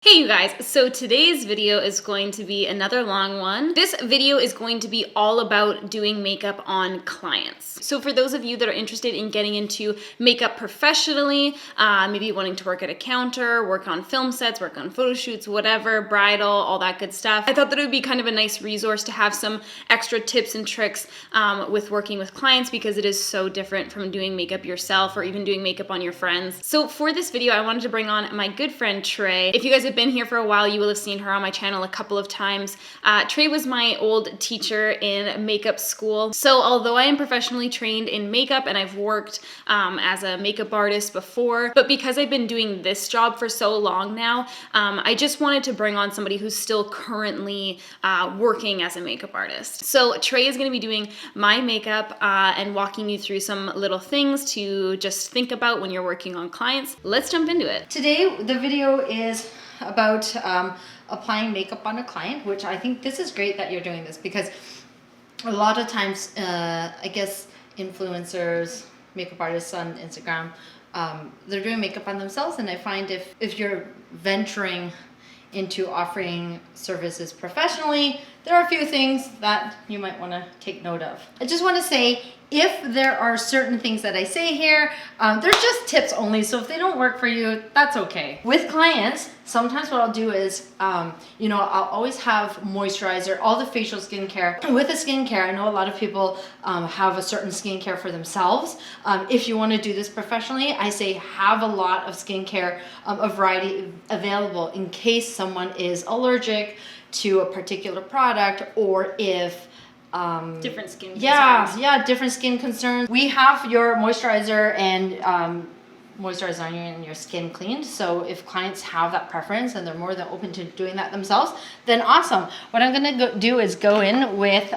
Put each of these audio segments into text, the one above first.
Hey you guys, so today's video is going to be another long one. This video is going to be all about doing makeup on clients. So for those of you that are interested in getting into makeup professionally, maybe wanting to work at a counter, work on film sets, work on photo shoots, whatever, bridal, all that good stuff, I thought that it would be kind of a nice resource to have some extra tips and tricks with working with clients because it is so different from doing makeup yourself or even doing makeup on your friends. So for this video, I wanted to bring on my good friend Trey. If you guys have been here for a while, you will have seen her on my channel a couple of times. Trey was my old teacher in makeup school. So although I am professionally trained in makeup and I've worked as a makeup artist before, but because I've been doing this job for so long now, I just wanted to bring on somebody who's still currently working as a makeup artist. So Trey is going to be doing my makeup and walking you through some little things to just think about when you're working on clients. Let's jump into it. Today, the video is about applying makeup on a client, which I think this is great that you're doing this because a lot of times, I guess influencers, makeup artists on Instagram, they're doing makeup on themselves, and I find if you're venturing into offering services professionally, there are a few things that you might want to take note of. I just want to say, if there are certain things that I say here, they're just tips only, so if they don't work for you, that's okay. With clients, sometimes what I'll do is, I'll always have moisturizer, all the facial skincare. With the skincare, I know a lot of people have a certain skincare for themselves. If you want to do this professionally, I say have a lot of skincare, a variety available in case someone is allergic to a particular product, or if Different skin concerns. Different skin concerns. We have your moisturizer and moisturizer on you and your skin cleaned. So if clients have that preference and they're more than open to doing that themselves, then awesome. What I'm gonna do is go in with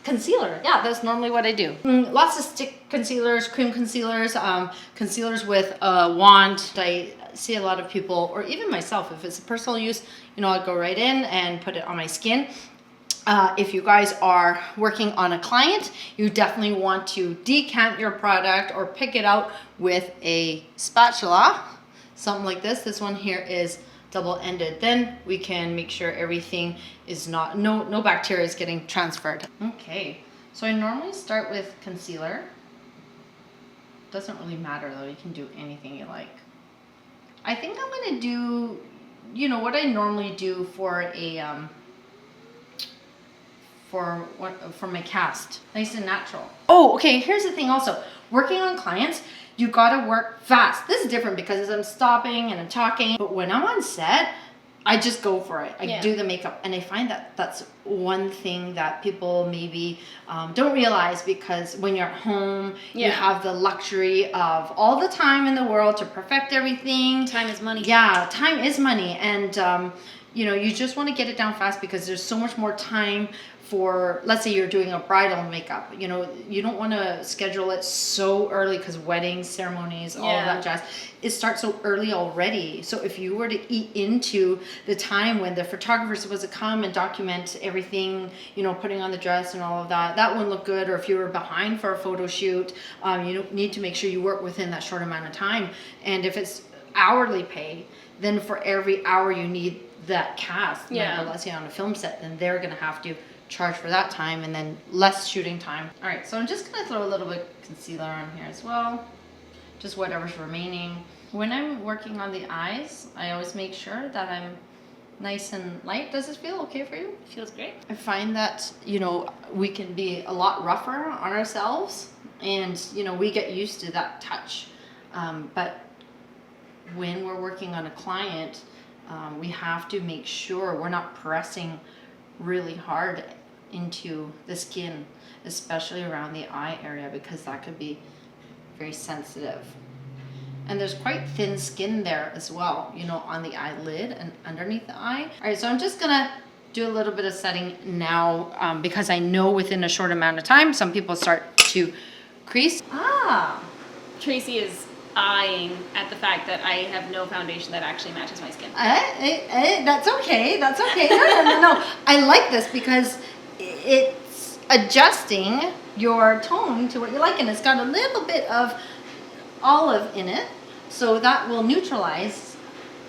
concealer. Yeah, that's normally what I do. Lots of stick concealers, cream concealers, concealers with a wand. I see a lot of people, or even myself, if it's a personal use, I'll go right in and put it on my skin. If you guys are working on a client, you definitely want to decant your product or pick it out with a spatula, something like this. This one here is double-ended. Then we can make sure everything is no bacteria is getting transferred. Okay, so I normally start with concealer. Doesn't really matter though, you can do anything you like. I think I'm gonna do, what I normally do for a for my cast, nice and natural. Oh, okay, here's the thing also. Working on clients, you gotta work fast. This is different because I'm stopping and I'm talking, but when I'm on set, I just go for it. I do the makeup, and I find that that's one thing that people maybe don't realize, because when you're at home, you have the luxury of all the time in the world to perfect everything. Time is money. Yeah, time is money, and you just want to get it down fast because there's so much more time for, let's say you're doing a bridal makeup, you don't want to schedule it so early because weddings, ceremonies, all of that jazz, it starts so early already. So if you were to eat into the time when the photographer is supposed to come and document everything, putting on the dress and all of that, that wouldn't look good. Or if you were behind for a photo shoot, you need to make sure you work within that short amount of time. And if it's hourly pay, then for every hour you need that cast, let's say on a film set, then they're going to have to charge for that time, and then less shooting time. All right, so I'm just going to throw a little bit of concealer on here as well, just whatever's remaining. When I'm working on the eyes, I always make sure that I'm nice and light. Does this feel okay for you? It feels great. I find that, we can be a lot rougher on ourselves, and, we get used to that touch. But when we're working on a client, we have to make sure we're not pressing really hard into the skin, especially around the eye area, because that could be very sensitive. And there's quite thin skin there as well, on the eyelid and underneath the eye. All right, so I'm just gonna do a little bit of setting now, because I know within a short amount of time, some people start to crease. Tracy is eyeing at the fact that I have no foundation that actually matches my skin. That's okay. That's okay. No. I like this because it's adjusting your tone to what you like, and it's got a little bit of olive in it, so that will neutralize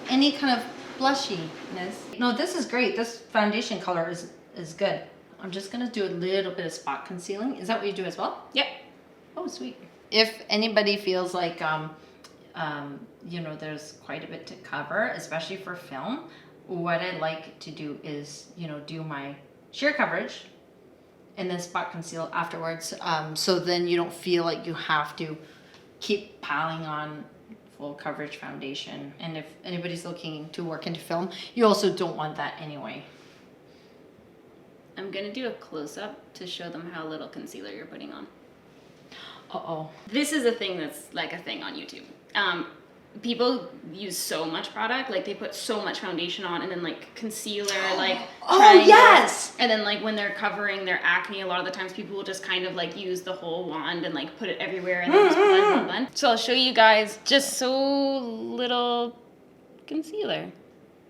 any kind of blushiness. No, this is great. This foundation color is good. I'm just gonna do a little bit of spot concealing. Is that what you do as well? Yep. Oh, sweet. If anybody feels like, you know, there's quite a bit to cover, especially for film, what I like to do is, you know, do my sheer coverage and then spot conceal afterwards. So then you don't feel like you have to keep piling on full coverage foundation. And if anybody's looking to work into film, you also don't want that anyway. I'm gonna do a close-up to show them how little concealer you're putting on. Uh-oh. This is a thing that's like a thing on YouTube. People use so much product, like they put so much foundation on and then like concealer, like oh yes. And then like when they're covering their acne, a lot of the times people will just kind of like use the whole wand and like put it everywhere and then just blend. So I'll show you guys just so little concealer.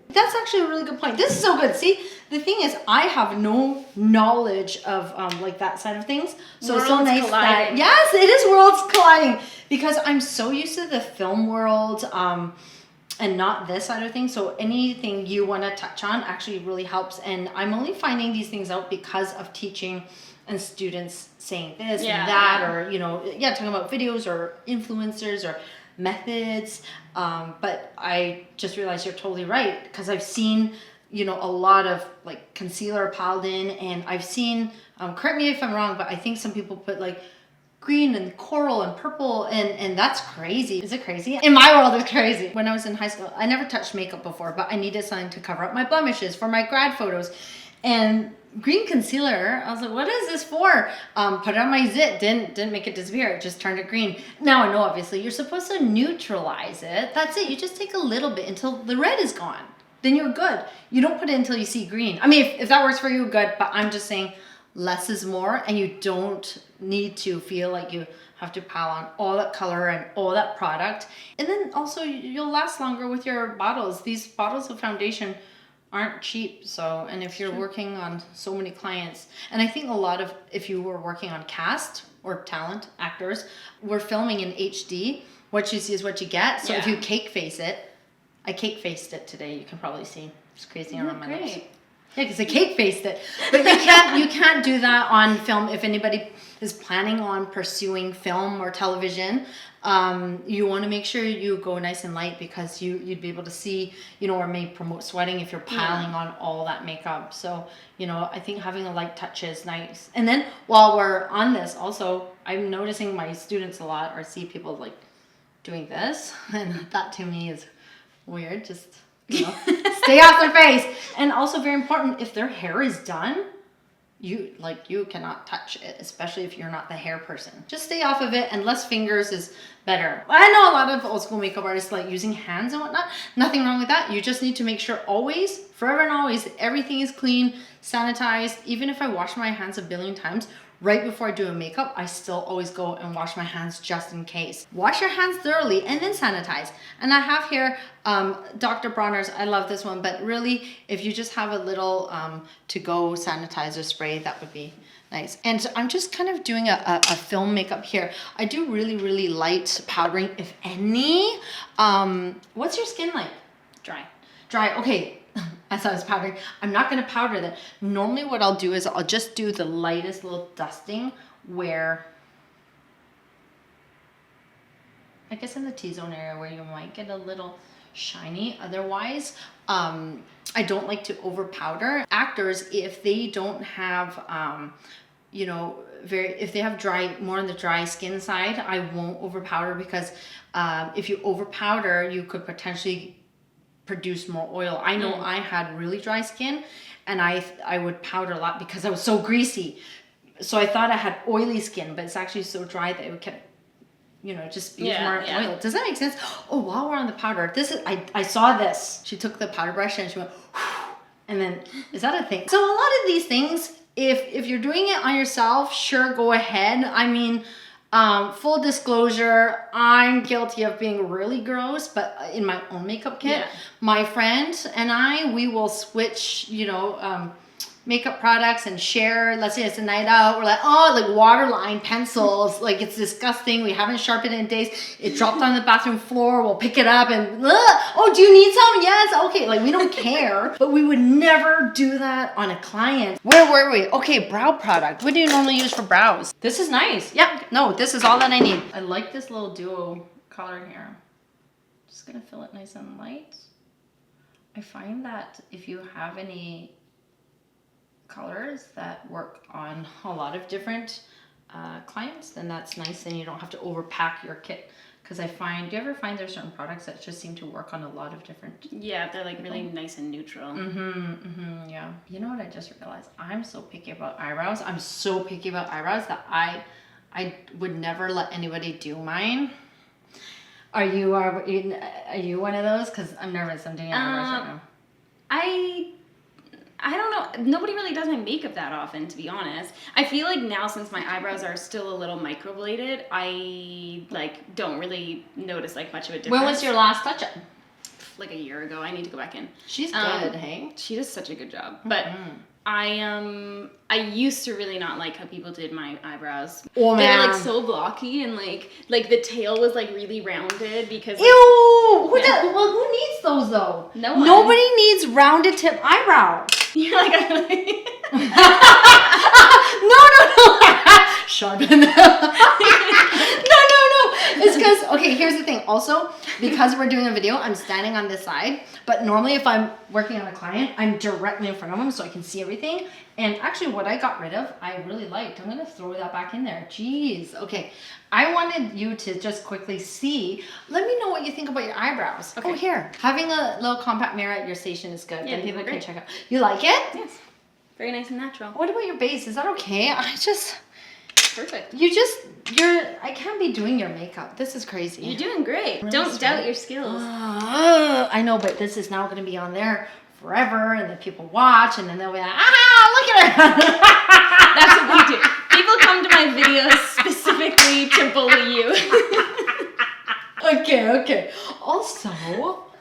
That's actually a really good point. This is so good. See, the thing is, I have no knowledge of like that side of things. So it's so nice colliding. that, yes, it is worlds colliding, because I'm so used to the film world and not this side of things. So anything you want to touch on actually really helps. And I'm only finding these things out because of teaching and students saying this and that, or, you know, talking about videos or influencers or methods. But I just realized you're totally right, because I've seen, you know, a lot of like concealer piled in, and I've seen, correct me if I'm wrong, but I think some people put like green and coral and purple, and that's crazy. Is it crazy? In my world, it's crazy. When I was in high school, I never touched makeup before, but I needed something to cover up my blemishes for my grad photos. And green concealer, I was like, what is this for? Put it on my zit, didn't make it disappear, it just turned it green. Now I know, obviously, you're supposed to neutralize it. That's it, you just take a little bit until the red is gone. Then you're good. You don't put it until you see green. I mean, if that works for you, good, but I'm just saying less is more, and you don't need to feel like you have to pile on all that color and all that product. And then also, you'll last longer with your bottles. These bottles of foundation aren't cheap. So, and if you're working on so many clients, and I think a lot of, if you were working on cast or talent actors, we're filming in HD. What you see is what you get. So if you cake face it, I cake faced it today. You can probably see it's crazy around my lips. Yeah, because I cake faced it. But you can't do that on film. If anybody is planning on pursuing film or television, you want to make sure you go nice and light, because you'd be able to see, you know, or may promote sweating if you're piling on all that makeup. So, you know, I think having a light touch is nice. And then while we're on this, also, I'm noticing my students a lot, or see people like doing this, and that to me is weird. Just, you know, stay off their face. And also very important, if their hair is done, you cannot touch it, especially if you're not the hair person. Just stay off of it, and less fingers is better. I know a lot of old school makeup artists like using hands and whatnot. Nothing wrong with that. You just need to make sure always, forever and always, everything is clean, sanitized. Even if I wash my hands a billion times, right before I do a makeup, I still always go and wash my hands just in case. Wash your hands thoroughly and then sanitize. And I have here Dr. Bronner's, I love this one, but really if you just have a little to-go sanitizer spray, that would be nice. And so I'm just kind of doing a film makeup here. I do really, really light powdering, if any. What's your skin like? Dry, okay. As I was powdering, I'm not going to powder that. Normally what I'll do is I'll just do the lightest little dusting where, I guess in the T-zone area where you might get a little shiny. Otherwise, I don't like to over powder. Actors, if they don't have, you know, if they have more on the dry skin side, I won't over powder, because if you over powder, you could potentially produce more oil. I know I had really dry skin, and I would powder a lot because I was so greasy. So I thought I had oily skin, but it's actually so dry that it would kept, you know, just use more oil. Does that make sense? Oh, while we're on the powder, this is, I saw this. She took the powder brush and she went, and then, is that a thing? So a lot of these things, if you're doing it on yourself, sure, go ahead. I mean, full disclosure, I'm guilty of being really gross, but in my own makeup kit, my friend and I, we will switch, you know, makeup products and share. Let's say it's a night out. We're like, oh, like waterline pencils. Like it's disgusting. We haven't sharpened it in days. It dropped on the bathroom floor. We'll pick it up and, oh, do you need some? Yes. Okay. Like we don't care, but we would never do that on a client. Where were we? Okay. Brow product. What do you normally use for brows? This is nice. Yeah. No, this is all that I need. I like this little duo color here. Just gonna fill it nice and light. I find that if you have any colors that work on a lot of different clients, then that's nice, and you don't have to overpack your kit. Because I find, do you ever find there's certain products that just seem to work on a lot of different? Yeah, they're like really nice and neutral. Yeah. You know what I just realized? I'm so picky about eyebrows. I'm so picky about eyebrows that I would never let anybody do mine. Are you one of those? Because I'm nervous. I'm doing eyebrows right now. I don't know. Nobody really does my makeup that often, to be honest. I feel like now, since my eyebrows are still a little microbladed, I like don't really notice like much of a difference. When was your last touch-up? Like a year ago. I need to go back in. She's good, hey? She does such a good job. But I used to really not like how people did my eyebrows. Oh, they man. were like so blocky, and like the tail was like really rounded because Ew! Well, who needs those though? No one. Nobody needs rounded tip eyebrows. You're like, No. Sharpen them. No. It's because, okay, here's the thing. Also, because we're doing a video, I'm standing on this side. But normally if I'm working on a client, I'm directly in front of them so I can see everything. And actually what I got rid of, I really liked. I'm going to throw that back in there. Jeez. Okay. I wanted you to just quickly see. Let me know what you think about your eyebrows. Okay. Oh, here. Having a little compact mirror at your station is good. Yeah, Then people can great. check out. You like it? yes, very nice and natural. What about your base? Is that okay? Perfect. I can't be doing your makeup. This is crazy. You're doing great. Really Don't smart. doubt your skills. I know, but this is now going to be on there forever, and then people watch, and then they'll be like, look at her. That's what we do. People come to my videos specifically to bully you. Okay. Also,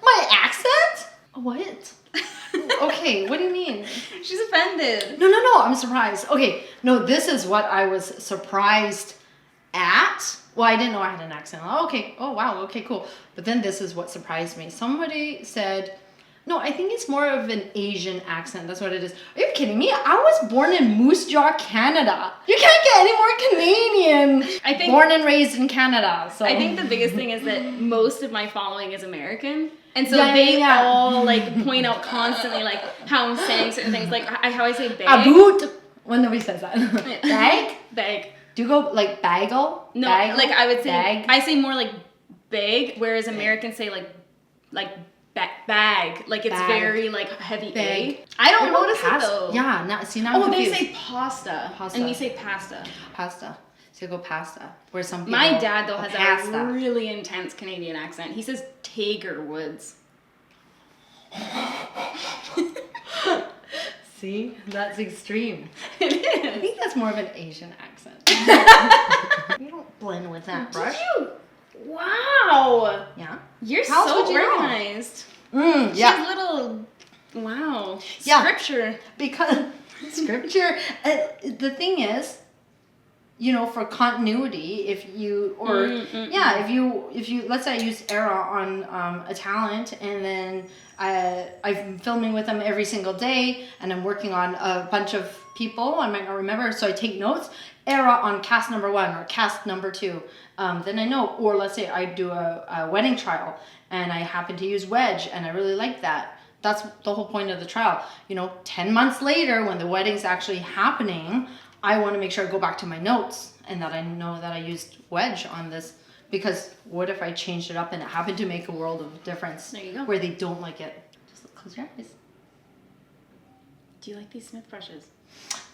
my accent? What? Okay, what do you mean? She's offended. No, I'm surprised. Okay, no, this is what I was surprised at. Well, I didn't know I had an accent. Oh, okay. Oh, wow. Okay, cool. But then this is what surprised me. Somebody said, no, I think it's more of an Asian accent. That's what it is. Are you kidding me? I was born in Moose Jaw, Canada. You can't get any more Canadian. I think born and raised in Canada. So I think the biggest thing is that most of my following is American. And so Yeah, they yeah. all like point out constantly like how I'm saying certain things, like how I say bag. Aboot. When nobody says that. Bag? Bag. Do you go like bagel? No, Bagel? like I would say, Bag? I say more like bag, whereas Americans say like bag. Like it's Bag. very like heavy Bag. A. I don't What about notice it though. Yeah, now I'm Oh, they confused. say pasta, and we say pasta. Pasta. So you go pasta. Where some people My dad though go has pasta. a really intense Canadian accent. He says Tiger Woods. See? That's extreme. It I is. think that's more of an Asian accent. You don't blend with that brush. Did you? Wow. Yeah. You're How else so would you know? organized. Yeah. She has little. Wow. Yeah. Scripture. Because scripture, the thing is, you know, for continuity, if you if you let's say I use Era on a talent, and then I'm filming with them every single day, and I'm working on a bunch of people I might not remember, so I take notes. Era on cast number 1 or cast number 2, then I know. Or let's say I do a wedding trial, and I happen to use Wedge, and I really like that. That's the whole point of the trial. You know, 10 months later, when the wedding's actually happening, I want to make sure I go back to my notes and that I know that I used Wedge on this, because what if I changed it up and it happened to make a world of difference? There you go. Where they don't like it. Just close your eyes. Do you like these Smith brushes?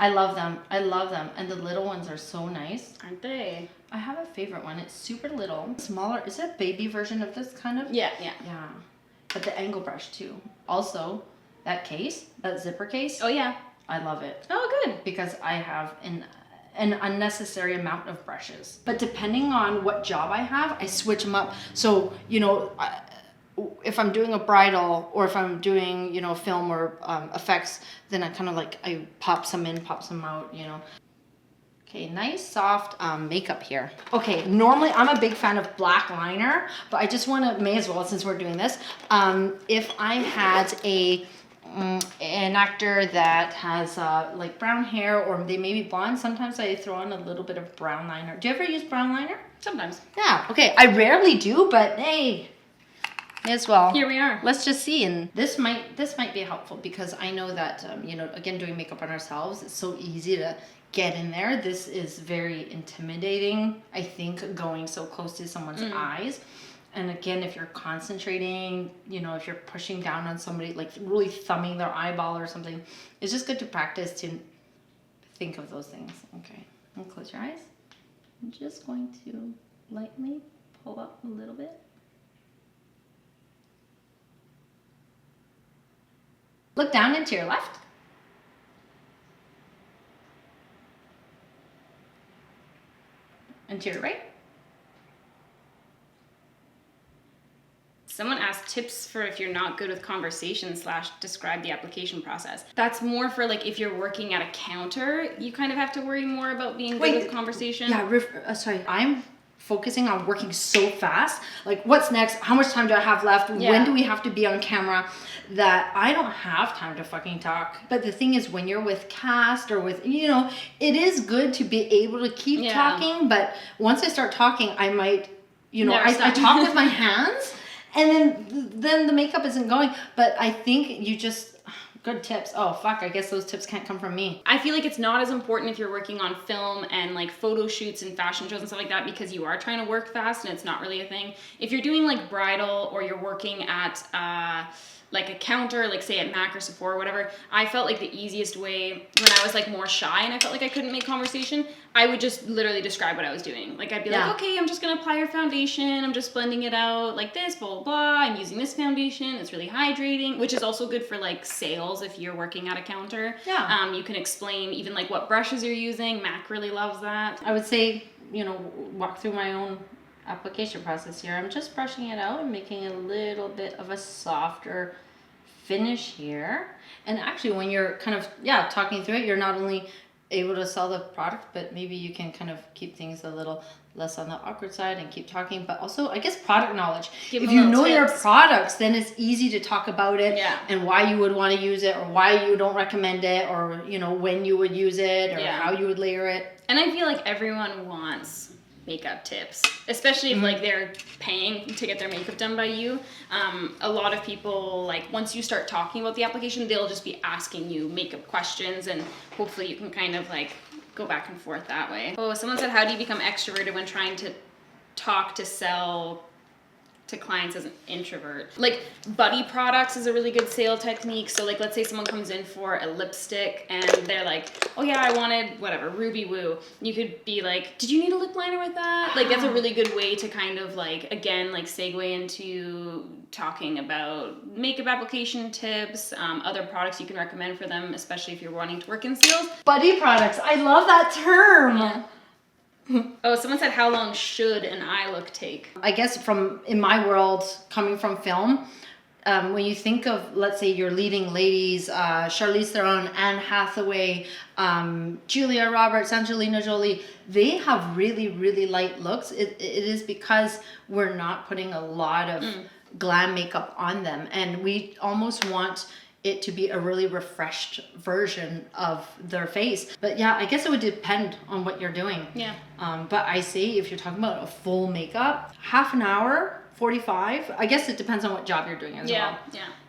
I love them. And the little ones are so nice. Aren't they? I have a favorite one. It's super little. Smaller. Is it a baby version of this kind of? Yeah. Yeah. But the angle brush too. Also, that case, that zipper case. Oh yeah. I love it. Oh good. Because I have an unnecessary amount of brushes. But depending on what job I have, I switch them up. So, you know, if I'm doing a bridal or if I'm doing, you know, film or effects, then I kind of like, I pop some in, pop some out, you know. Okay, nice soft makeup here. Okay, normally I'm a big fan of black liner, but I just want to, may as well since we're doing this, if I had an actor that has like brown hair or they may be blonde, sometimes I throw on a little bit of brown liner. Do you ever use brown liner? Sometimes. Yeah, okay. I rarely do, but hey, may as well. Here we are. Let's just see. And this might be helpful because I know that, you know, again, doing makeup on ourselves, it's so easy to get in there. This is very intimidating, I think, going so close to someone's eyes. And again, if you're concentrating, you know, if you're pushing down on somebody, like really thumbing their eyeball or something, it's just good to practice to think of those things. Okay, and close your eyes. I'm just going to lightly pull up a little bit. Look down and to your left. And to your right. Someone asked tips for if you're not good with conversation / describe the application process. That's more for like if you're working at a counter, you kind of have to worry more about being good with conversation. Yeah, sorry. I'm focusing on working so fast. Like what's next? How much time do I have left? Yeah. When do we have to be on camera? That I don't have time to fucking talk. But the thing is when you're with cast or with, you know, it is good to be able to keep talking. But once I start talking, I might, you know, I talk with my hands. And then the makeup isn't going. But I think you just, good tips. Oh, fuck, I guess those tips can't come from me. I feel like it's not as important if you're working on film and like photo shoots and fashion shows and stuff like that because you are trying to work fast and it's not really a thing. If you're doing like bridal or you're working at like a counter, like say at MAC or Sephora or whatever, I felt like the easiest way when I was like more shy and I felt like I couldn't make conversation, I would just literally describe what I was doing. Like I'd be like, okay, I'm just gonna apply your foundation. I'm just blending it out like this, blah, blah, blah. I'm using this foundation. It's really hydrating, which is also good for like sales if you're working at a counter. Yeah. You can explain even like what brushes you're using. MAC really loves that. I would say, you know, walk through my own application process here. I'm just brushing it out and making a little bit of a softer finish here. And actually when you're kind of, talking through it, you're not only able to sell the product, but maybe you can kind of keep things a little less on the awkward side and keep talking, but also I guess product knowledge. If you know your products, then it's easy to talk about it and why you would want to use it or why you don't recommend it or, you know, when you would use it or how you would layer it. And I feel like everyone wants makeup tips, especially if like they're paying to get their makeup done by you. A lot of people, like once you start talking about the application, they'll just be asking you makeup questions and hopefully you can kind of like go back and forth that way. Oh, someone said, how do you become extroverted when trying to talk to sell to clients as an introvert? Like buddy products is a really good sale technique. So like let's say someone comes in for a lipstick and they're like, oh yeah, I wanted whatever, Ruby Woo. You could be like, did you need a lip liner with that? Like that's a really good way to kind of like, again, like segue into talking about makeup application tips, other products you can recommend for them, especially if you're wanting to work in sales. Buddy products, I love that term. Yeah. Oh, someone said, how long should an eye look take? I guess in my world, coming from film, when you think of, let's say, your leading ladies, Charlize Theron, Anne Hathaway, Julia Roberts, Angelina Jolie, they have really, really light looks. It is because we're not putting a lot of glam makeup on them. And we almost want it to be a really refreshed version of their face. But yeah, I guess it would depend on what you're doing. Yeah. But I say if you're talking about a full makeup, half an hour, 45. I guess it depends on what job you're doing as well.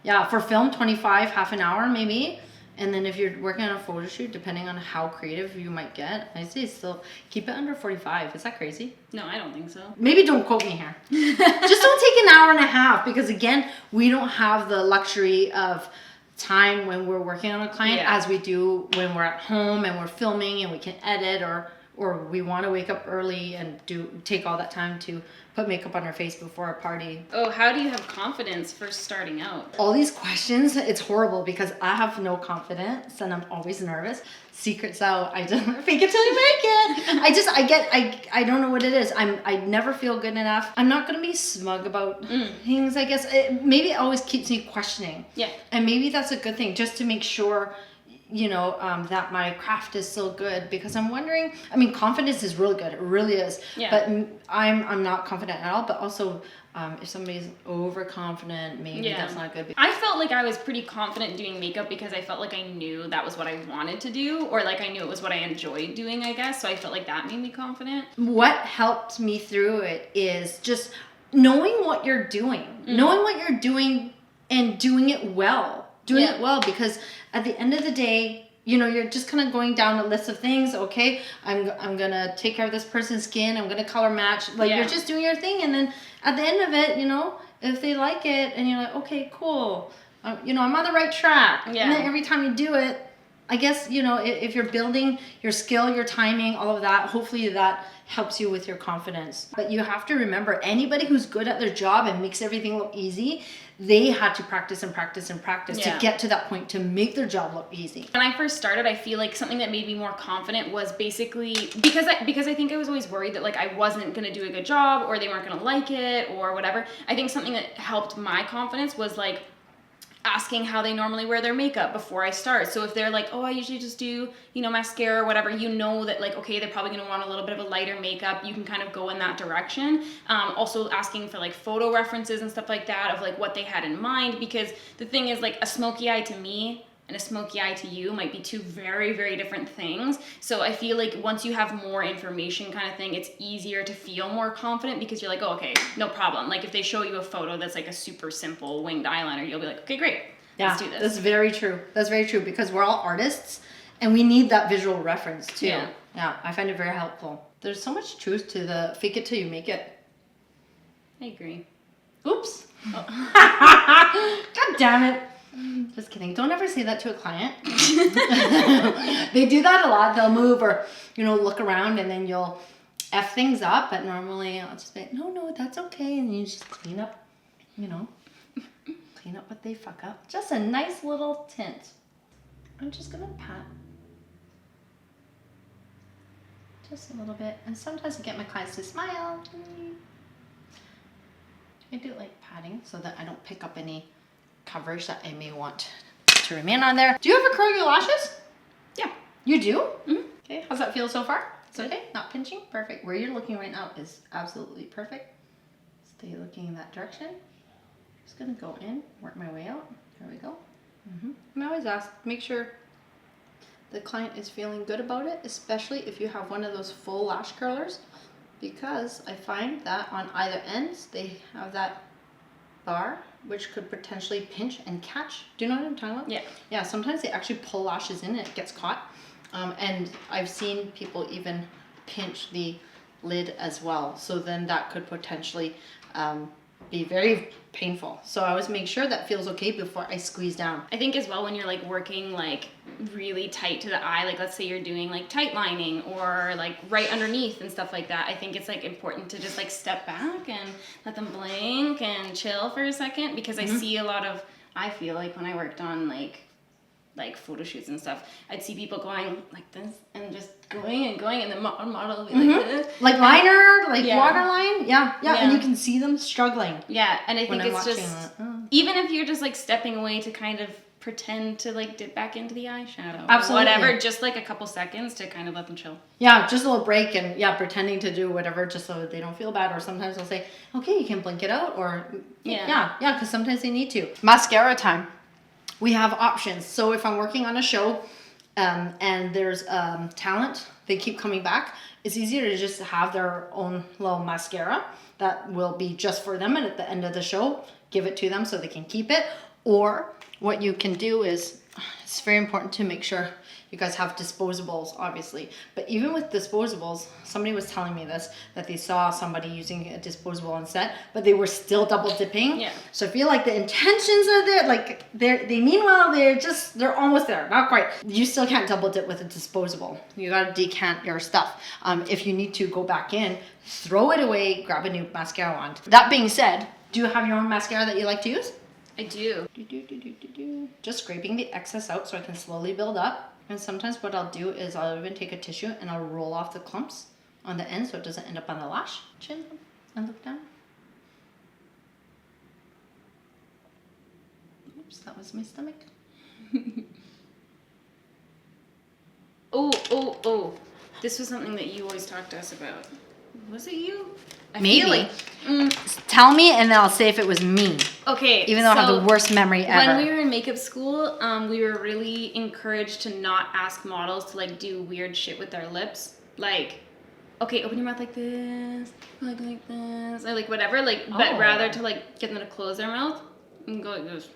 Yeah, for film, 25, half an hour maybe. And then if you're working on a photo shoot, depending on how creative you might get, I say still keep it under 45. Is that crazy? No, I don't think so. Maybe don't quote me here. Just don't take an hour and a half because again, we don't have the luxury of time when we're working on a client as we do when we're at home and we're filming and we can edit or or we want to wake up early and take all that time to put makeup on our face before a party. Oh, how do you have confidence first starting out? All these questions, it's horrible because I have no confidence and I'm always nervous. Secrets out, I just fake it till you make it. I don't know what it is. I never feel good enough. I'm not gonna be smug about things, I guess. Maybe it always keeps me questioning. Yeah. And maybe that's a good thing, just to make sure, you know, that my craft is still good, because I'm wondering, I mean, confidence is really good. It really is. Yeah. But I'm not confident at all, but also if somebody's overconfident, maybe that's not good. I felt like I was pretty confident doing makeup because I felt like I knew that was what I wanted to do, or like I knew it was what I enjoyed doing, I guess. So I felt like that made me confident. What helped me through it is just knowing what you're doing, and doing it well. Because at the end of the day, you know, you're just kind of going down a list of things. Okay, I'm gonna take care of this person's skin. I'm gonna color match. Like you're just doing your thing, and then at the end of it, you know, if they like it, and you're like, okay, cool, you know, I'm on the right track. Yeah. And then every time you do it, I guess, you know, if you're building your skill, your timing, all of that, hopefully that helps you with your confidence. But you have to remember, anybody who's good at their job and makes everything look easy, they had to practice and practice and practice to get to that point to make their job look easy. When I first started, I feel like something that made me more confident was basically because I think I was always worried that like I wasn't going to do a good job, or they weren't going to like it, or whatever. I think something that helped my confidence was like asking how they normally wear their makeup before I start. So if they're like, oh, I usually just do, you know, mascara or whatever, you know that like, okay, they're probably going to want a little bit of a lighter makeup. You can kind of go in that direction. Also asking for like photo references and stuff like that of like what they had in mind, because the thing is like a smoky eye to me and a smoky eye to you might be two very, very different things. So I feel like once you have more information kind of thing, it's easier to feel more confident, because you're like, oh, okay, no problem. Like if they show you a photo that's like a super simple winged eyeliner, you'll be like, okay, great, let's do this. That's very true. That's very true, because we're all artists and we need that visual reference too. Yeah, I find it very helpful. There's so much truth to the fake it till you make it. I agree. Oops. Oh. God damn it. Just kidding. Don't ever say that to a client. They do that a lot. They'll move or, you know, look around, and then you'll F things up. But normally I'll just be, no, that's okay. And you just clean up, you know, clean up what they fuck up. Just a nice little tint. I'm just going to pat. Just a little bit. And sometimes I get my clients to smile. I do like patting so that I don't pick up any coverage that I may want to remain on there. Do you ever curl your lashes? Yeah. You do? Mm-hmm. Okay. How's that feel so far? It's okay? Not pinching? Perfect. Where you're looking right now is absolutely perfect. Stay looking in that direction. Just gonna go in, work my way out. There we go. I always ask, make sure the client is feeling good about it, especially if you have one of those full lash curlers, because I find that on either ends, they have that bar, which could potentially pinch and catch. Do you know what I'm talking about? Yeah. Yeah, sometimes they actually pull lashes in and it gets caught. And I've seen people even pinch the lid as well. So then that could potentially be very painful. So I always make sure that feels okay before I squeeze down. I think as well, when you're like working like really tight to the eye, like let's say you're doing like tight lining or like right underneath and stuff like that, I think it's like important to just like step back and let them blink and chill for a second, because I see a lot of, I feel like when I worked on like photo shoots and stuff, I'd see people going like this and just going, and the model would be like this. Like liner, like waterline. Yeah. And you can see them struggling. Yeah, and I think it's just, even if you're just like stepping away to kind of pretend to like dip back into the eyeshadow. Absolutely. Or whatever, just like a couple seconds to kind of let them chill. Yeah, just a little break, and pretending to do whatever just so they don't feel bad. Or sometimes they'll say, okay, you can blink it out, or because sometimes they need to. Mascara time. We have options. So if I'm working on a show and there's talent, they keep coming back, it's easier to just have their own little mascara that will be just for them, and at the end of the show, give it to them so they can keep it. Or what you can do is it's very important to make sure you guys have disposables, obviously. But even with disposables, somebody was telling me this, that they saw somebody using a disposable on set, but they were still double dipping. Yeah. So I feel like the intentions are there, like they mean well, they're almost there, not quite. You still can't double dip with a disposable. You gotta decant your stuff. If you need to go back in, throw it away, grab a new mascara wand. That being said, do you have your own mascara that you like to use? I do. Just scraping the excess out so I can slowly build up. And sometimes what I'll do is I'll even take a tissue and I'll roll off the clumps on the end so it doesn't end up on the lash. Chin and look down. Oops, that was my stomach. Oh. This was something that you always talked to us about. Was it you? Maybe. Tell me and then I'll say if it was me. Okay. Even though I have the worst memory ever. When we were in makeup school, we were really encouraged to not ask models to like do weird shit with their lips. Like, okay, open your mouth like this, like this, or like whatever. Like, but rather to like get them to close their mouth and go like this.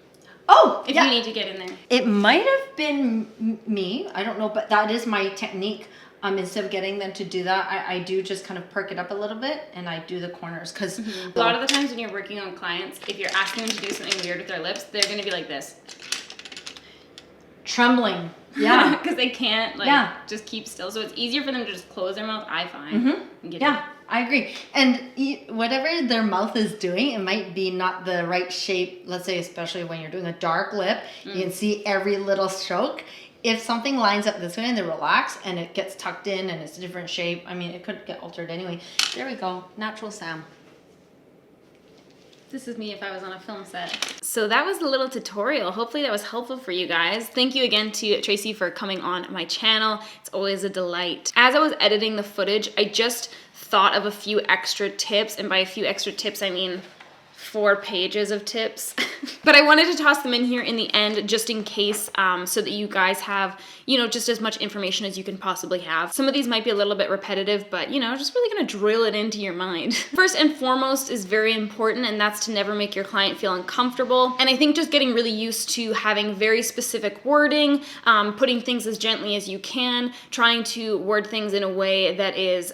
Oh, if you need to get in there. It might have been me. I don't know, but that is my technique. Instead of getting them to do that, I do just kind of perk it up a little bit and I do the corners because a lot of the times when you're working on clients, if you're asking them to do something weird with their lips, they're going to be like this. Trembling. Yeah. Because they can't just keep still. So it's easier for them to just close their mouth, I find. And get in. I agree. And whatever their mouth is doing, it might be not the right shape. Let's say, especially when you're doing a dark lip, you can see every little stroke. If something lines up this way and they relax and it gets tucked in and it's a different shape, I mean, it could get altered anyway. There we go. Natural Sam. This is me if I was on a film set. So that was the little tutorial. Hopefully that was helpful for you guys. Thank you again to Tracy for coming on my channel. It's always a delight. As I was editing the footage, I just thought of a few extra tips. And by a few extra tips, I mean 4 pages of tips. But I wanted to toss them in here in the end just in case so that you guys have, you know, just as much information as you can possibly have. Some of these might be a little bit repetitive, but you know, just really gonna drill it into your mind. First and foremost is very important, and that's to never make your client feel uncomfortable. And I think just getting really used to having very specific wording, putting things as gently as you can, trying to word things in a way that is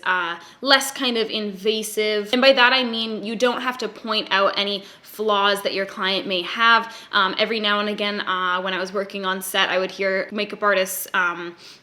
less kind of invasive. And by that I mean you don't have to point out any flaws that your client may have. Every now and again, when I was working on set, I would hear makeup artists,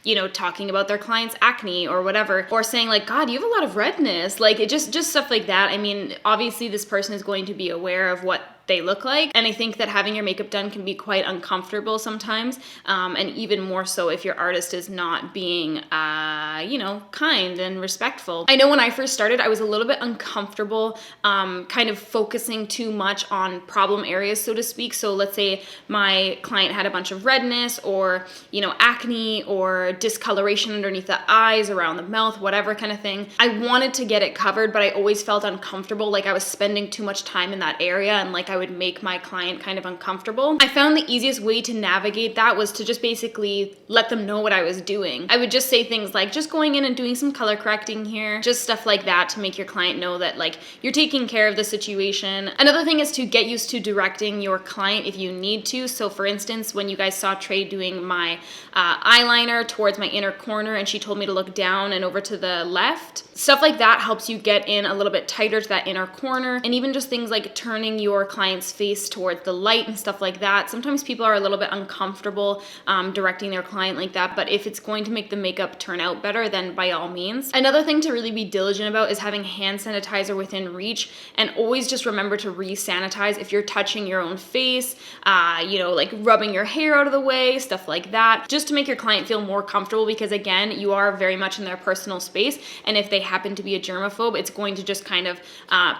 you know, talking about their client's acne or whatever, or saying like, God, you have a lot of redness. Like it just stuff like that. I mean, obviously this person is going to be aware of what they look like. And I think that having your makeup done can be quite uncomfortable sometimes. And even more so if your artist is not being, you know, kind and respectful. I know when I first started, I was a little bit uncomfortable, kind of focusing too much on problem areas, so to speak. So let's say my client had a bunch of redness or, you know, acne or discoloration underneath the eyes, around the mouth, whatever kind of thing. I wanted to get it covered, but I always felt uncomfortable, like I was spending too much time in that area and like I would make my client kind of uncomfortable. I found the easiest way to navigate that was to just basically let them know what I was doing. I would just say things like just going in and doing some color correcting here, just stuff like that to make your client know that like you're taking care of the situation. Another thing is to get used to directing your client if you need to. So for instance, when you guys saw Trey doing my eyeliner towards my inner corner and she told me to look down and over to the left, stuff like that helps you get in a little bit tighter to that inner corner. And even just things like turning your client's face towards the light and stuff like that. Sometimes people are a little bit uncomfortable directing their client like that, but if it's going to make the makeup turn out better, then by all means. Another thing to really be diligent about is having hand sanitizer within reach, and always just remember to re-sanitize if you're touching your own face, you know, like rubbing your hair out of the way, stuff like that, just to make your client feel more comfortable, because again, you are very much in their personal space, and if they happen to be a germaphobe, it's going to just kind of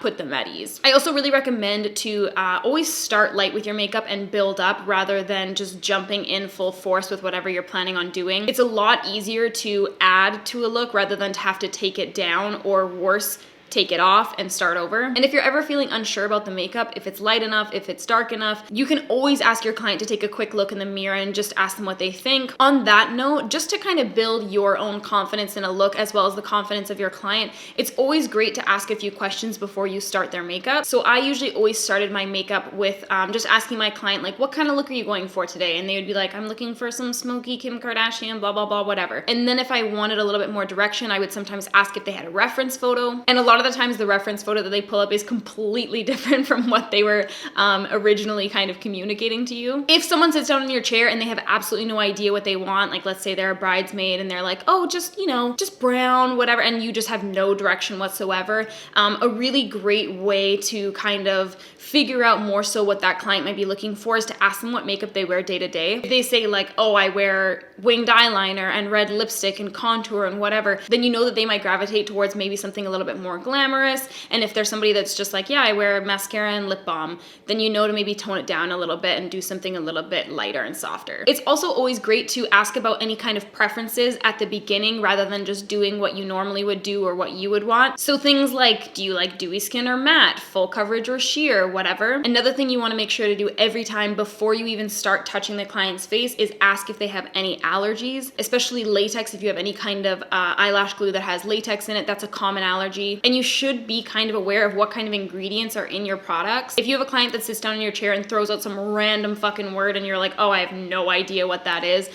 put them at ease. I also really recommend to always start light with your makeup and build up rather than just jumping in full force with whatever you're planning on doing. It's a lot easier to add to a look rather than to have to take it down, or worse, take it off and start over. And if you're ever feeling unsure about the makeup, if it's light enough, if it's dark enough, you can always ask your client to take a quick look in the mirror and just ask them what they think. On that note, just to kind of build your own confidence in a look as well as the confidence of your client, it's always great to ask a few questions before you start their makeup. So I usually always started my makeup with just asking my client, like, what kind of look are you going for today? And they would be like, I'm looking for some smoky Kim Kardashian, blah, blah, blah, whatever. And then if I wanted a little bit more direction, I would sometimes ask if they had a reference photo. And a lot of the times the reference photo that they pull up is completely different from what they were originally kind of communicating to you. If someone sits down in your chair and they have absolutely no idea what they want, like let's say they're a bridesmaid and they're like, oh, just, just brown, whatever, and you just have no direction whatsoever, a really great way to kind of figure out more so what that client might be looking for is to ask them what makeup they wear day to day. If they say like, oh, I wear winged eyeliner and red lipstick and contour and whatever, then you know that they might gravitate towards maybe something a little bit more glamorous. And if there's somebody that's just like, yeah, I wear mascara and lip balm, then you know to maybe tone it down a little bit and do something a little bit lighter and softer. It's also always great to ask about any kind of preferences at the beginning rather than just doing what you normally would do or what you would want. So things like, do you like dewy skin or matte, full coverage or sheer, whatever. Another thing you want to make sure to do every time before you even start touching the client's face is ask if they have any allergies, especially latex. If you have any kind of eyelash glue that has latex in it, that's a common allergy. And you should be kind of aware of what kind of ingredients are in your products. If you have a client that sits down in your chair and throws out some random fucking word and you're like, oh, I have no idea what that is,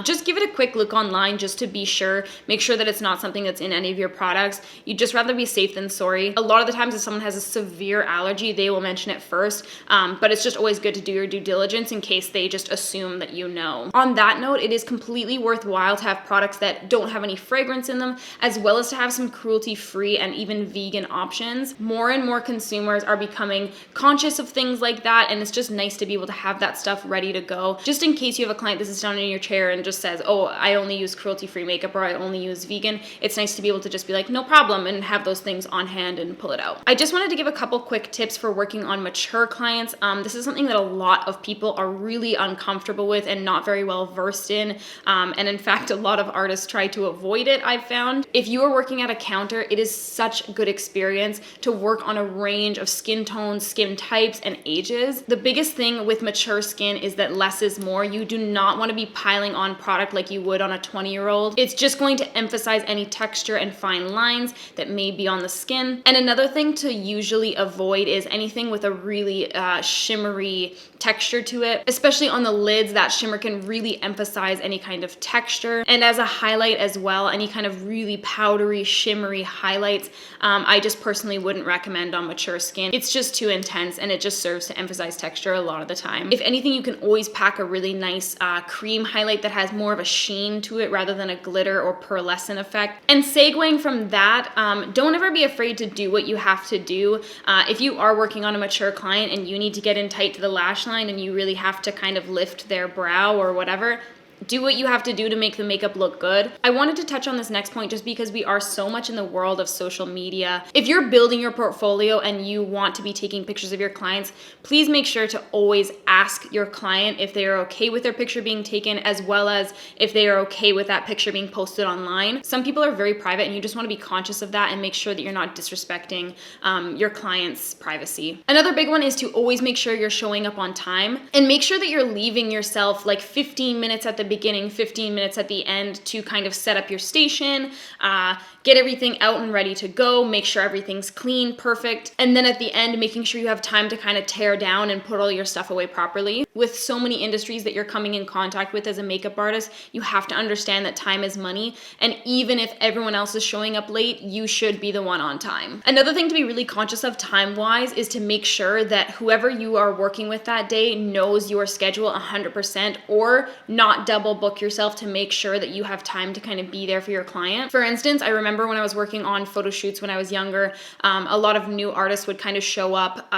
just give it a quick look online just to be sure. Make sure that it's not something that's in any of your products. You'd just rather be safe than sorry. A lot of the times if someone has a severe allergy, they will mention it first, but it's just always good to do your due diligence in case they just assume that you know. On that note, it is completely worthwhile to have products that don't have any fragrance in them, as well as to have some cruelty-free and even vegan options. More and more consumers are becoming conscious of things like that, and it's just nice to be able to have that stuff ready to go, just in case you have a client that sits down in your chair and just says, oh, I only use cruelty-free makeup or I only use vegan. It's nice to be able to just be like, no problem, and have those things on hand and pull it out. I just wanted to give a couple quick tips for working on mature clients. This is something that a lot of people are really uncomfortable with and not very well versed in. And in fact, a lot of artists try to avoid it, I've found. If you are working at a counter, it is such a good experience to work on a range of skin tones, skin types, and ages. The biggest thing with mature skin is that less is more. You do not want to be piling on product like you would on a 20-year-old. It's just going to emphasize any texture and fine lines that may be on the skin. And another thing to usually avoid is anything with a really shimmery texture to it, especially on the lids. That shimmer can really emphasize any kind of texture. And as a highlight as well, any kind of really powdery, shimmery highlights, I just personally wouldn't recommend on mature skin. It's just too intense and it just serves to emphasize texture a lot of the time. If anything, you can always pack a really nice cream highlight that has more of a sheen to it rather than a glitter or pearlescent effect. And segueing from that, don't ever be afraid to do what you have to do. If you are working on a mature client and you need to get in tight to the lash line and you really have to kind of lift their brow or whatever, do what you have to do to make the makeup look good. I wanted to touch on this next point just because we are so much in the world of social media. If you're building your portfolio and you want to be taking pictures of your clients, please make sure to always ask your client if they are okay with their picture being taken, as well as if they are okay with that picture being posted online. Some people are very private and you just want to be conscious of that and make sure that you're not disrespecting your client's privacy. Another big one is to always make sure you're showing up on time and make sure that you're leaving yourself like 15 minutes at the beginning, 15 minutes at the end to kind of set up your station, get everything out and ready to go, make sure everything's clean, perfect. And then at the end, making sure you have time to kind of tear down and put all your stuff away properly. With so many industries that you're coming in contact with as a makeup artist, you have to understand that time is money. And even if everyone else is showing up late, you should be the one on time. Another thing to be really conscious of time-wise is to make sure that whoever you are working with that day knows your schedule 100%, or not double book yourself to make sure that you have time to kind of be there for your client. For instance, I remember when I was working on photo shoots when I was younger, a lot of new artists would kind of show up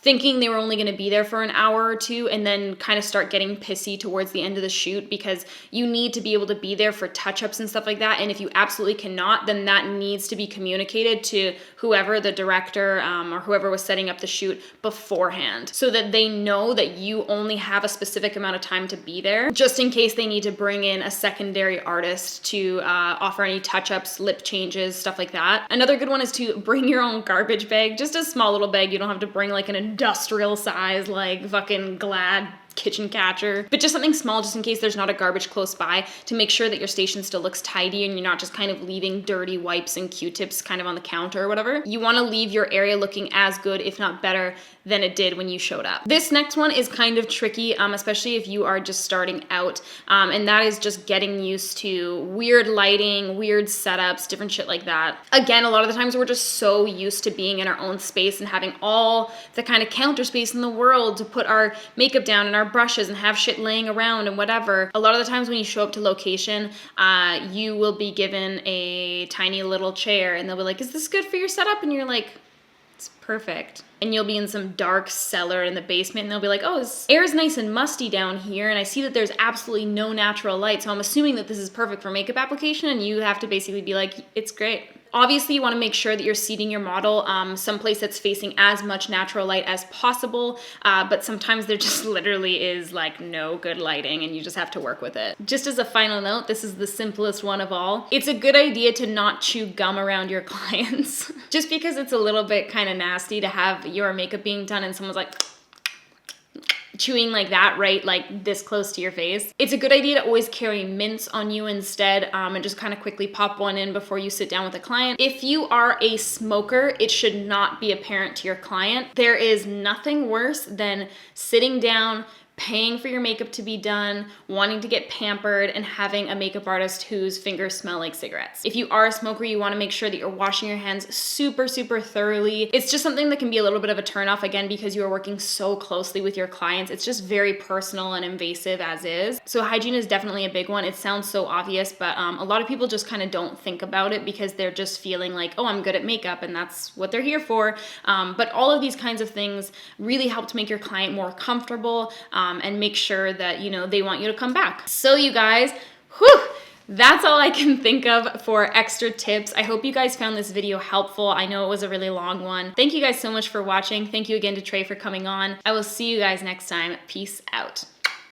thinking they were only going to be there for an hour or two, and then kind of start getting pissy towards the end of the shoot because you need to be able to be there for touch-ups and stuff like that. And if you absolutely cannot, then that needs to be communicated to whoever, the director or whoever was setting up the shoot beforehand, so that they know that you only have a specific amount of time to be there, just in case they need to bring in a secondary artist to offer any touch-ups, lip changes, stuff like that. Another good one is to bring your own garbage bag, just a small little bag. You don't have to bring like an industrial size, like fucking Glad kitchen catcher, but just something small just in case there's not a garbage close by, to make sure that your station still looks tidy and you're not just kind of leaving dirty wipes and Q-tips kind of on the counter or whatever. You want to leave your area looking as good, if not better, than it did when you showed up. This next one is kind of tricky, especially if you are just starting out, and that is just getting used to weird lighting, weird setups, different shit like that. Again, a lot of the times we're just so used to being in our own space and having all the kind of counter space in the world to put our makeup down and our brushes and have shit laying around and whatever. A lot of the times when you show up to location, you will be given a tiny little chair and they'll be like, is this good for your setup? And you're like, it's perfect. And you'll be in some dark cellar in the basement and they'll be like, oh, this air is nice and musty down here and I see that there's absolutely no natural light, so I'm assuming that this is perfect for makeup application, and you have to basically be like, it's great. Obviously, you want to make sure that you're seating your model someplace that's facing as much natural light as possible, but sometimes there just literally is like no good lighting and you just have to work with it. Just as a final note, this is the simplest one of all. It's a good idea to not chew gum around your clients. Just because it's a little bit kind of nasty to have your makeup being done and someone's like chewing like that, right, like this close to your face. It's a good idea to always carry mints on you instead, and just kind of quickly pop one in before you sit down with a client. If you are a smoker, it should not be apparent to your client. There is nothing worse than sitting down, paying for your makeup to be done, wanting to get pampered, and having a makeup artist whose fingers smell like cigarettes. If you are a smoker, you want to make sure that you're washing your hands super, super thoroughly. It's just something that can be a little bit of a turnoff, again, because you are working so closely with your clients. It's just very personal and invasive as is. So hygiene is definitely a big one. It sounds so obvious, but a lot of people just kind of don't think about it because they're just feeling like, oh, I'm good at makeup and that's what they're here for. But all of these kinds of things really help to make your client more comfortable, and make sure that, you know, they want you to come back. So you guys, whew, that's all I can think of for extra tips. I hope you guys found this video helpful. I know it was a really long one. Thank you guys so much for watching. Thank you again to Trey for coming on. I will see you guys next time. Peace out.